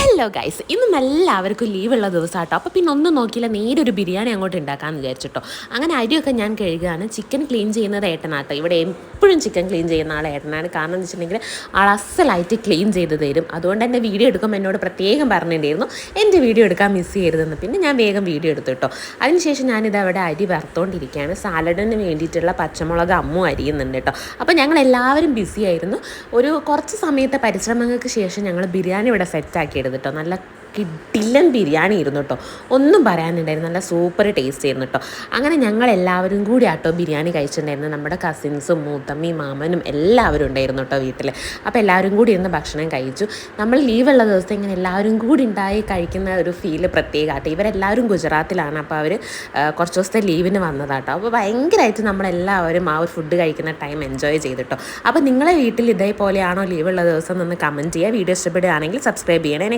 Hello guys, ഇന്നും എല്ലാവർക്കും ലീവുള്ള ദിവസമാട്ടോ. അപ്പോൾ പിന്നെ ഒന്നും നോക്കിയില്ല, നേരെ ഒരു ബിരിയാണി അങ്ങോട്ട് ഉണ്ടാക്കാമെന്ന് വിചാരിച്ചിട്ടോ. അങ്ങനെ അരിയൊക്കെ ഞാൻ കഴുകുകയാണ്. ചിക്കൻ ക്ലീൻ ചെയ്യുന്നത് ഏട്ടനാട്ടോ. ഇവിടെ എപ്പോഴും ചിക്കൻ ക്ലീൻ ചെയ്യുന്ന ആൾ ഏട്ടനാണ്. കാരണം എന്ന് വെച്ചിട്ടുണ്ടെങ്കിൽ ആൾ അസലായിട്ട് ക്ലീൻ ചെയ്ത് തരും. അതുകൊണ്ട് തന്നെ വീഡിയോ എടുക്കുമ്പോൾ എന്നോട് പ്രത്യേകം പറഞ്ഞിട്ടുണ്ടായിരുന്നു എൻ്റെ വീഡിയോ എടുക്കാൻ മിസ് ചെയ്യരുതെന്ന്. പിന്നെ ഞാൻ വേഗം വീഡിയോ എടുത്തു കേട്ടോ. അതിനുശേഷം ഞാനിത് അവിടെ അരി വറുത്തുകൊണ്ടിരിക്കുകയാണ്. സാലഡിന് വേണ്ടിയിട്ടുള്ള പച്ചമുളക് അമ്മു അരിയുന്നുണ്ട് കേട്ടോ. അപ്പോൾ ഞങ്ങൾ എല്ലാവരും ബിസി ആയിരുന്നു. ഒരു കുറച്ച് സമയത്തെ പരിശ്രമങ്ങൾക്ക് ശേഷം ഞങ്ങൾ ബിരിയാണി ഇവിടെ സെറ്റാക്കി എടുത്തിട്ടോ. നല്ല കിടിലൻ ബിരിയാണി ഇരുന്നു കേട്ടോ. ഒന്നും പറയാനുണ്ടായിരുന്നു, നല്ല സൂപ്പർ ടേസ്റ്റ് ആയിരുന്നു കേട്ടോ. അങ്ങനെ ഞങ്ങൾ എല്ലാവരും കൂടി ആട്ടോ ബിരിയാണി കഴിച്ചിട്ടുണ്ടായിരുന്നു. നമ്മുടെ കസിൻസും മൂത്തമ്മയും മാമനും എല്ലാവരും ഉണ്ടായിരുന്നു കേട്ടോ വീട്ടിൽ. അപ്പോൾ എല്ലാവരും കൂടി ഇരുന്ന് ഭക്ഷണം കഴിച്ചു. നമ്മൾ ലീവുള്ള ദിവസം ഇങ്ങനെ എല്ലാവരും കൂടി ഉണ്ടായി കഴിക്കുന്ന ഒരു ഫീല് പ്രത്യേകമാട്ടോ. ഇവരെല്ലാവരും ഗുജറാത്തിലാണ്. അപ്പോൾ അവർ കുറച്ച് ദിവസത്തെ ലീവിന് വന്നതാട്ടോ. അപ്പോൾ ഭയങ്കരമായിട്ട് നമ്മളെല്ലാവരും ആ ഒരു ഫുഡ് കഴിക്കുന്ന ടൈം എൻജോയ് ചെയ്തിട്ടോ. അപ്പോൾ നിങ്ങളെ വീട്ടിൽ ഇതേപോലെയാണോ ലീവുള്ള ദിവസം എന്ന് കമൻറ്റ് ചെയ്യുക. വീഡിയോ ഇഷ്ടപ്പെടുകയാണെങ്കിൽ സബ്സ്ക്രൈബ് ചെയ്യണേ.